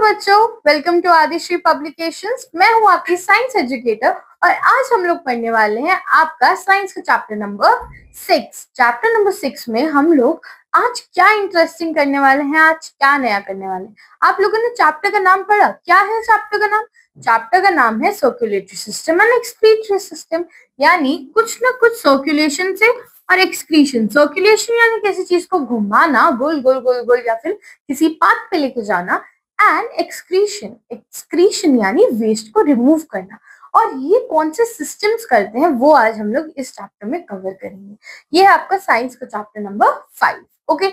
बच्चों, welcome to Adishree publications. मैं हूं आपकी साइंस एजुकेटर और आज हम लोग पढ़ने वाले हैं आपका साइंस का चैप्टर नंबर 6। चैप्टर नंबर 6 में हम लोग आज क्या इंटरेस्टिंग करने वाले हैं, आज क्या नया करने वाले हैं। आप लोगों ने चैप्टर का नाम पढ़ा? क्या है चैप्टर का नाम? चैप्टर का नाम है circulatory system and excretory system, यानी कुछ ना कुछ सर्कुलेशन से और एक्सक्रीशन। सर्कुलेशन यानी किसी चीज को घुमाना गोल गोल गोल गोल या फिर किसी पाथ पे लेके जाना, एंड एक्सक्रीशन यानी वेस्ट को रिमूव करना। और ये कौन से सिस्टम्स करते हैं वो आज हम लोग इस चैप्टर में कवर करेंगे। ये है आपका साइंस का चैप्टर नंबर 5। ओके,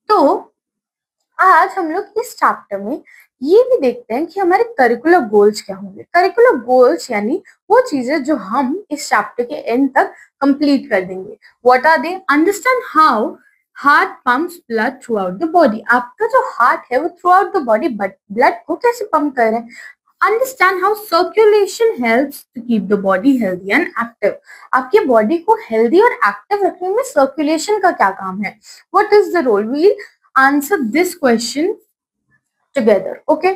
तो आज हम लोग इस चैप्टर में ये भी देखते हैं कि हमारे करिकुलर गोल्स क्या होंगे। करिकुलर गोल्स यानी वो चीजें जो हम इस चैप्टर के एंड तक कंप्लीट कर देंगे। What are they? Understand how heart pumps blood throughout the body. आपका जो हार्ट है वो throughout the body blood को कैसे पंप कर रहे हैं। Understand how circulation helps to keep the body healthy and active. आपकी बॉडी को हेल्दी और एक्टिव रखने में सर्कुलेशन का क्या काम है? What is the role? We'll answer this question together. Okay,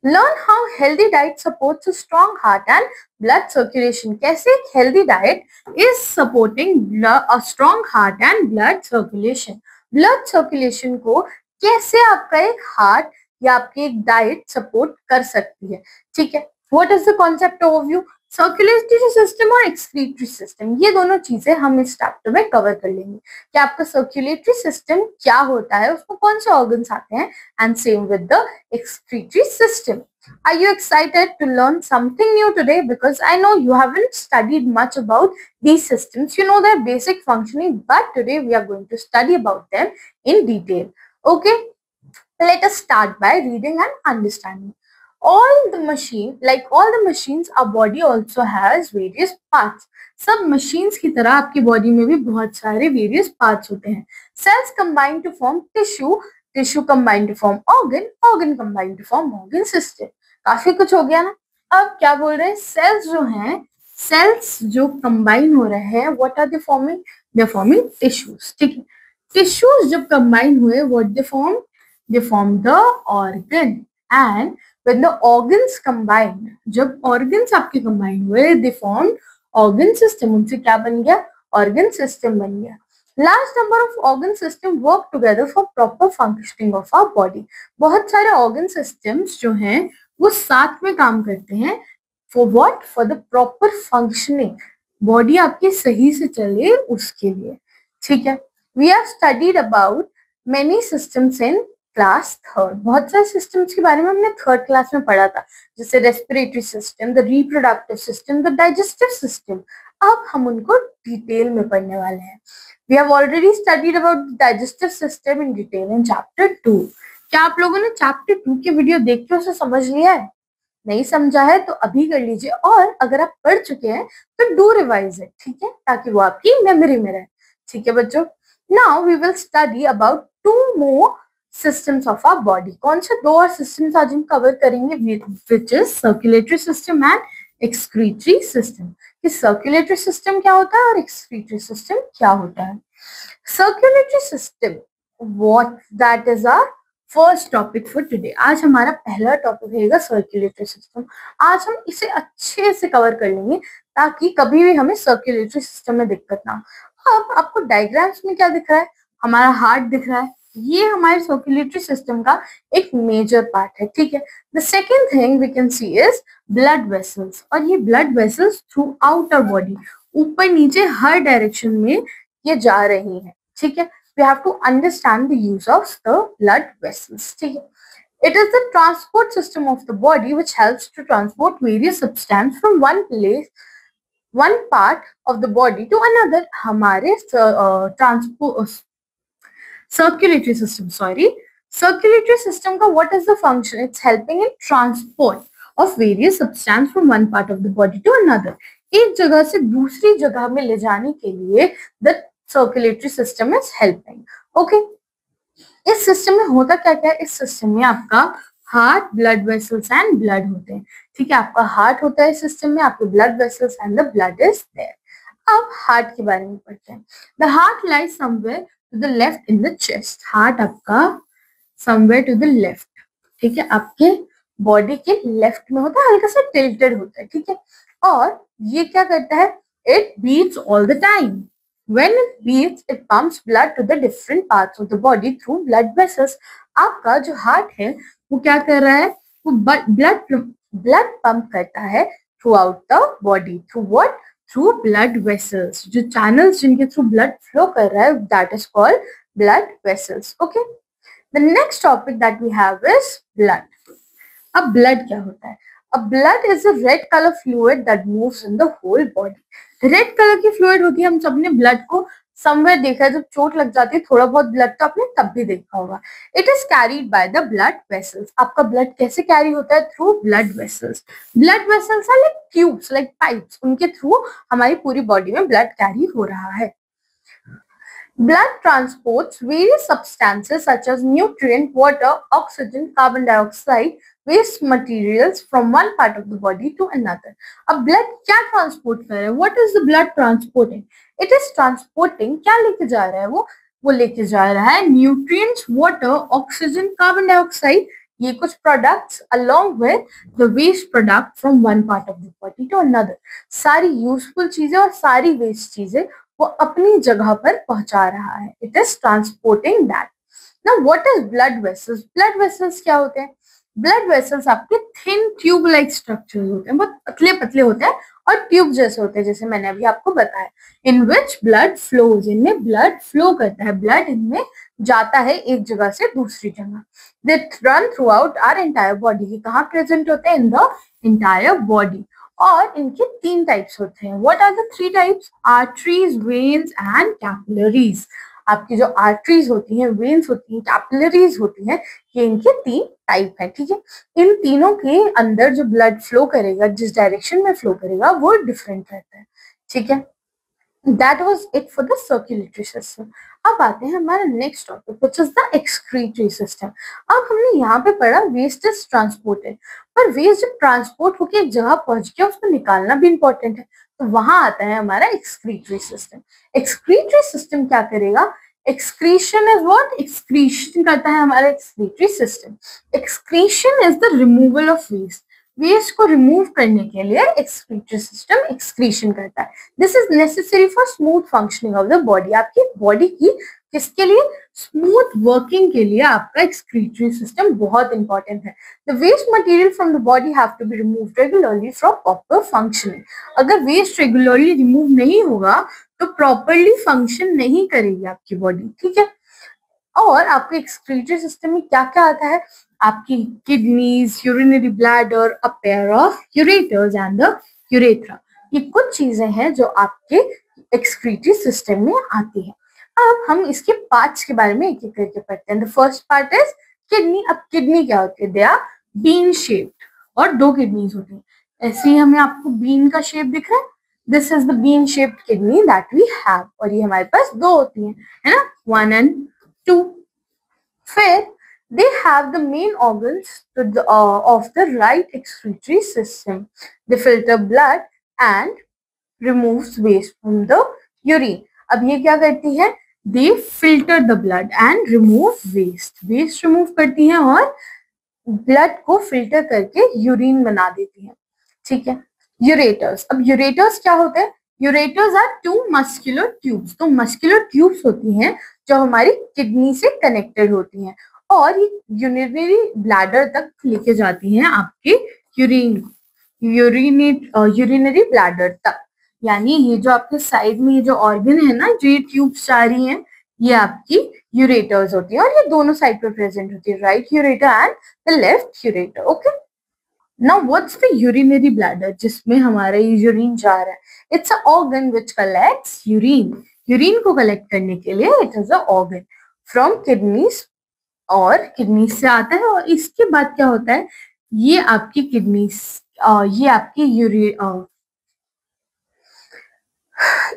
learn how healthy diet supports a strong heart and blood circulation. कैसे एक healthy diet is supporting a strong heart and blood circulation. blood circulation को कैसे आपका एक heart या आपकी एक diet support कर सकती है। ठीक है, what is the concept overview? Circulatory system और एक्सक्रीटरी सिस्टम, ये दोनों चीजें हम इस चैप्टर में कवर कर लेंगे कि आपका सर्कुलेटरी सिस्टम क्या होता है, उसमें कौन से ऑर्गन्स आते हैं, and same with the excretory system. Are you excited to learn something new today? Because I know you haven't studied much about these systems. You know their basic functioning, but today we are going to study about them in detail. Okay, let us start by reading and understanding. All the machines, our body also has various parts. सब machines की तरह आपकी body में भी बहुत सारे various parts होते हैं। Cells combine to form tissue combine to form organ combine to form organ system. काफी कुछ हो गया ना। अब क्या बोल रहे हैं? cells जो हैं, cells जो combine हो रहे हैं, what are they forming? They are forming tissues. ठीक है, tissues जब combine हुए, what they form? They form the organ. And when the organs combine, जब organs आपके combine हुए, they formed organ system. उनसे क्या बन गया? Organ system बन गया। Large number of organ system work together for proper functioning of our body. बहुत सारे organ systems जो हैं वो साथ में काम करते हैं। For what? For the proper functioning. Body आपकी सही से चले उसके लिए। ठीक है, we have studied about many systems in class third. बहुत सारे सिस्टम्स के बारे में हमने थर्ड क्लास में पढ़ा था, जैसे respiratory system, the reproductive system, the digestive system. अब हम उनको डिटेल में पढ़ने वाले हैं। We have already studied about digestive system in detail in chapter 2। क्या आप लोगों ने चैप्टर 2 की वीडियो देख के उसे समझ लिया है? नहीं समझा है तो अभी कर लीजिए, और अगर आप पढ़ चुके हैं तो डू रिवाइज इट। ठीक है, ताकि वो आपकी मेमोरी में रहे। ठीक है बच्चों, now we will study about 2 more systems of our body. कौन से 2 और systems आज हम कवर करेंगे, which is circulatory system and excretory system. कि circulatory system क्या होता है और excretory system क्या होता है। Circulatory system, what that is our first topic for today. आज हमारा पहला टॉपिक रहेगा circulatory system. आज हम इसे अच्छे से कवर कर लेंगे ताकि कभी भी हमें circulatory system में दिक्कत ना हो। अब आपको डायग्राम्स में क्या दिख रहा है? हमारा हार्ट दिख रहा है, ये हमारे सर्कुलेटरी सिस्टम का एक मेजर पार्ट है। ठीक है, the second thing we can see is blood vessels, और ये blood vessels throughout our body, ऊपर नीचे हर डायरेक्शन में ये जा रही है। ठीक है, we have to understand the use of the blood vessels. ठीक है, it is the transport system of the body which helps to transport various substance from one part of the body to another. हमारे circulatory system का what is the function? It's helping in transport of various substance from one part of the body to another. एक जगह से दूसरी जगह में ले जाने के लिए the circulatory system is helping. Okay, इस सिस्टम में होता क्या क्या है? इस सिस्टम में आपका heart, blood vessels and blood होते हैं। ठीक है, आपका हार्ट होता है सिस्टम में, आपके blood vessels and the blood is there. अब हार्ट के बारे में पढ़ते हैं। The heart lies somewhere to the left in the chest. Heart आपका somewhere to the left, ठीक है, आपके बॉडी के लेफ्ट में होता है, हल्का सा टिल्टेड होता है, ठीक है। और ये क्या करता है, it beats all the time. When it beats, it pumps blood to the different parts of the body through blood vessels. आपका जो हार्ट है वो क्या कर रहा है, वो ब्लड पंप करता है throughout the body. Through what? Through blood vessels. जो चैनल्स जिनके थ्रू ब्लड फ्लो कर रहा है, that is called blood vessels. Okay, the next topic that we have is blood. अब ब्लड क्या होता है? अब blood is a red colour fluid that moves in the whole body. Red colour की fluid होती है, हम सबने ब्लड को समवेयर देखा है, जब चोट लग जाती है थोड़ा बहुत ब्लड तो आपने तब भी देखा होगा। It is carried by the blood vessels. आपका ब्लड कैसे कैरी होता है? Through blood vessels. Blood vessels are like tubes, like pipes, उनके थ्रू हमारी पूरी बॉडी में ब्लड कैरी हो रहा है। Blood transports various substances such as nutrient, water, oxygen, carbon dioxide, waste materials from one part of the body to another. अब blood क्या transport कर रहा है? What is the blood transporting? It is transporting, क्या लेके जा रहा है वो लेके जा रहा है nutrients, water, oxygen, carbon dioxide, ये कुछ products along with the waste product from one part of the body to another. सारी useful चीजें और सारी waste चीजें वो अपनी जगह पर पहुंचा रहा है। It is transporting that. Now what is blood vessels? Blood vessels क्या होते हैं? ब्लड वेसल्स आपके थिन ट्यूब लाइक स्ट्रक्चर्स होते हैं, बहुत पतले पतले होते हैं और ट्यूब जैसे होते हैं, जैसे मैंने अभी आपको बताया। इन विच ब्लड फ्लोज, इनमें ब्लड फ्लो करता है, ब्लड इनमें जाता है एक जगह से दूसरी जगह। They run throughout our entire body. ये कहाँ प्रेजेंट होते हैं? In the entire body. और इनके तीन टाइप्स होते हैं। What are the three types? Arteries, veins and capillaries. आपकी जो आर्टरीज होती हैं, वेन्स होती हैं, कैपिलरीज होती हैं, ये इनके तीन टाइप है, ठीक है। इन तीनों के अंदर जो ब्लड फ्लो करेगा, जिस डायरेक्शन में फ्लो करेगा, वो डिफरेंट रहता है, ठीक है। That was it for the circulatory system. अब आते हैं हमारा next topic which is the excretory system. अब हमने यहाँ पे पढ़ा वेस्ट इज ट्रांसपोर्टेड, पर वेस्ट जब ट्रांसपोर्ट होकर एक जगह पहुंच गया उसको निकालना भी इंपॉर्टेंट है, तो वहां आता है हमारा excretory system. Excretory system क्या करेगा? Excretion is what? Excretion करता है हमारा excretory system. Excretion is the removal of waste. Waste को रिमूव करने के लिए एक्सक्रीटरी सिस्टम एक्सक्रीशन करता है। This is necessary for smooth functioning of the body. आपकी बॉडी की किसके लिए? स्मूथ वर्किंग के लिए आपका एक्सक्रीटरी सिस्टम बहुत इंपॉर्टेंट है। The waste material from the body have to be removed regularly for proper functioning. अगर वेस्ट रेगुलरली रिमूव नहीं होगा तो प्रॉपरली फंक्शन नहीं करेगी आपकी बॉडी, ठीक है। और आपके एक्सक्रीटरी सिस्टम में क्या क्या आता है? आपकी kidneys, urinary bladder, a pair of ureters and the urethra. ये कुछ चीजें हैं जो आपके एक्सक्रीटरी सिस्टम में आती है। अब हम इसके पार्ट्स के बारे में एक एक करके पढ़ते हैं। The first part is kidney. अब किडनी क्या होती है? दे आर बीन शेप्ड, और दो किडनीज होती हैं। ऐसे ही हमें आपको बीन का शेप दिख रहा है, this is the bean shaped kidney that we have, और ये हमारे पास दो होती हैं, है ना, 1 and 2। फिर they have the main organs of the right excretory system. They filter blood and removes waste from the urine. अब ये क्या करती है? They filter the blood and remove waste. Waste remove करती हैं और blood को filter करके urine बना देती हैं, ठीक है। Ureters. अब ureters क्या होते हैं? Ureters are two muscular tubes. तो muscular tubes होती हैं जो हमारी किडनी से कनेक्टेड होती हैं और ये यूरिनरी ब्लैडर तक लेके जाती हैं आपके यूरिनरी ब्लैडर तक। यानी ये जो आपके साइड में ये जो ऑर्गन है ना, जो ये ट्यूब्स जा रही हैं, ये आपकी यूरेटर्स होती है और ये दोनों साइड पे प्रेजेंट होती है, right ureter and the left ureter. Okay, now what's the urinary bladder, जिसमें हमारा ये यूरिन जा रहा है? It's a organ which collects urine. Urine को कलेक्ट करने के लिए it is a organ from kidneys, और किडनी से आता है। और इसके बाद क्या होता है? ये आपकी किडनीज, ये आपकी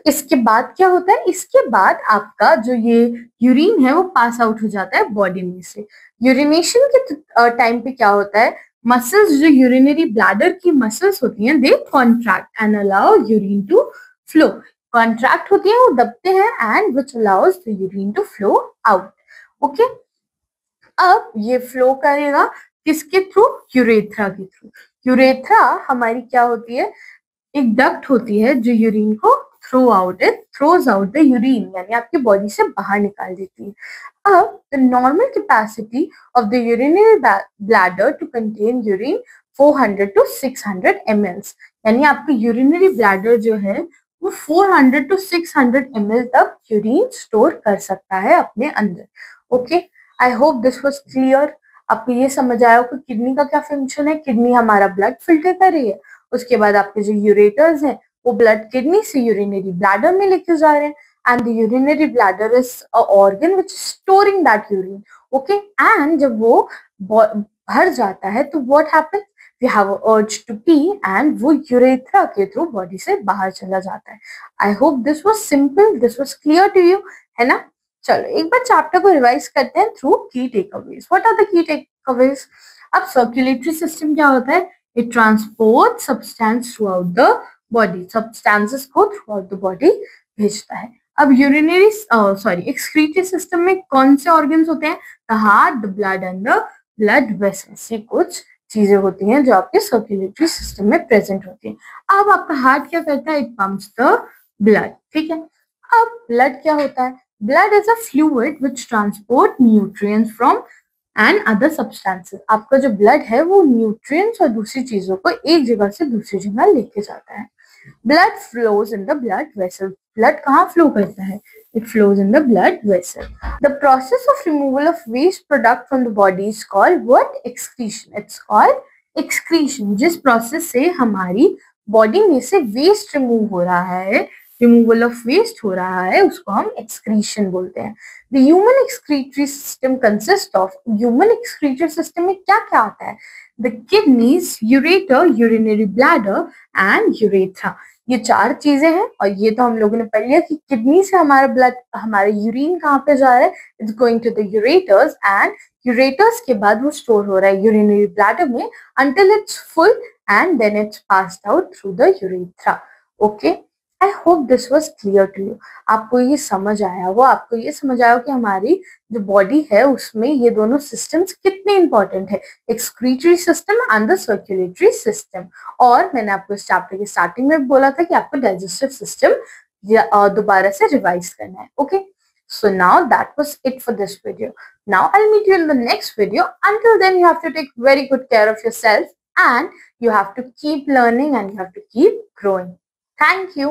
इसके बाद क्या होता है? इसके बाद आपका जो ये यूरिन है वो पास आउट हो जाता है बॉडी में से। यूरिनेशन के टाइम पे क्या होता है? मसल्स, जो यूरिनरी ब्लैडर की मसल्स होती हैं, they contract and allow urine to flow. Contract होती है, वो दबते हैं, and which allows the urine to flow out. Okay, अब ये फ्लो करेगा किसके थ्रू? यूरेथ्रा के थ्रू। यूरेथ्रा हमारी क्या होती है? एक डक्ट होती है जो यूरिन को थ्रोज आउट द यूरिन, यानी आपकी बॉडी से बाहर निकाल देती है। अब the normal capacity of the urinary bladder to contain urine 400 to 600 ml, यानी आपकी यूरिनरी ब्लैडर जो है वो 400 to 600 ml तक यूरिन स्टोर कर सकता है अपने अंदर। Okay, I hope this was clear. आपको ये समझ आया कि किडनी का क्या फंक्शन है। किडनी हमारा ब्लड फिल्टर कर रही है, उसके बाद आपके जो यूरेटर्स हैं वो ब्लड किडनी से यूरिनरी ब्लैडर में लेके जा रहे हैं, and the urinary bladder is a organ which storing that urine. Okay, and जब वो भर जाता है तो what happens? We have a urge to pee, and वो यूरेथ्रा के थ्रू बॉडी से बाहर चला जाता है। I hope this was simple, this was clear to you, है ना? चलो एक बार चैप्टर को रिवाइज करते हैं through key takeaways. What are the key takeaways? अब सर्कुलेटरी सिस्टम क्या होता है? It transport substance throughout the body, substances को थ्रू आउट द बॉडी भेजता है। अब यूरिनरी एक्सक्रीटरी सिस्टम में कौन से ऑर्गन्स होते हैं? The heart, the blood and the blood vessels. ये कुछ चीजें होती हैं जो आपके सर्कुलेटरी सिस्टम में प्रेजेंट होती हैं। अब आपका हार्ट क्या करता है? इट पंप्स द ब्लड, ठीक है। अब ब्लड क्या होता है? Blood is a fluid which transport nutrients from and other substances. आपका जो ब्लड है वो न्यूट्रिएंट्स और दूसरी चीजों को एक जगह से दूसरी जगह लेके जाता है। Blood flows in the blood vessel. Blood कहाँ फ्लो करता है? It flows in the blood vessel. The process of removal of waste product from the body is called what? Excretion. It's called excretion. जिस process से हमारी body में से waste remove हो रहा है, रिमूवल ऑफ वेस्ट हो रहा है, उसको हम एक्सक्रीशन बोलते हैं। The human excretory system consist of, human excretory system में क्या क्या आता है? The kidneys, ureter, urinary bladder and urethra. ये चार चीजें हैं, और ये तो हम लोगों ने पढ़ लिया कि किडनी से हमारा ब्लड, हमारा यूरिन कहाँ पे जा रहा है? It's going to the ureters, and ureters के बाद वो स्टोर हो रहा है यूरिनरी ब्लैडर में until it's full and then it's passed out through the urethra. Okay, I hope this was clear to you. आपको ये समझ आया हो, आपको ये समझ आया हो कि हमारी जो बॉडी है उसमें ये दोनों सिस्टम्स कितने इंपॉर्टेंट है, excretory system and the circulatory system. और मैंने आपको इस चैप्टर के स्टार्टिंग में बोला था कि आपको डाइजेस्टिव सिस्टम दोबारा से रिवाइज करना है। Okay, so now that was it for this video. Now I'll meet you in the next video. Until then, you have to take very good care of yourself, and you have to keep learning and you have to keep growing. Thank you.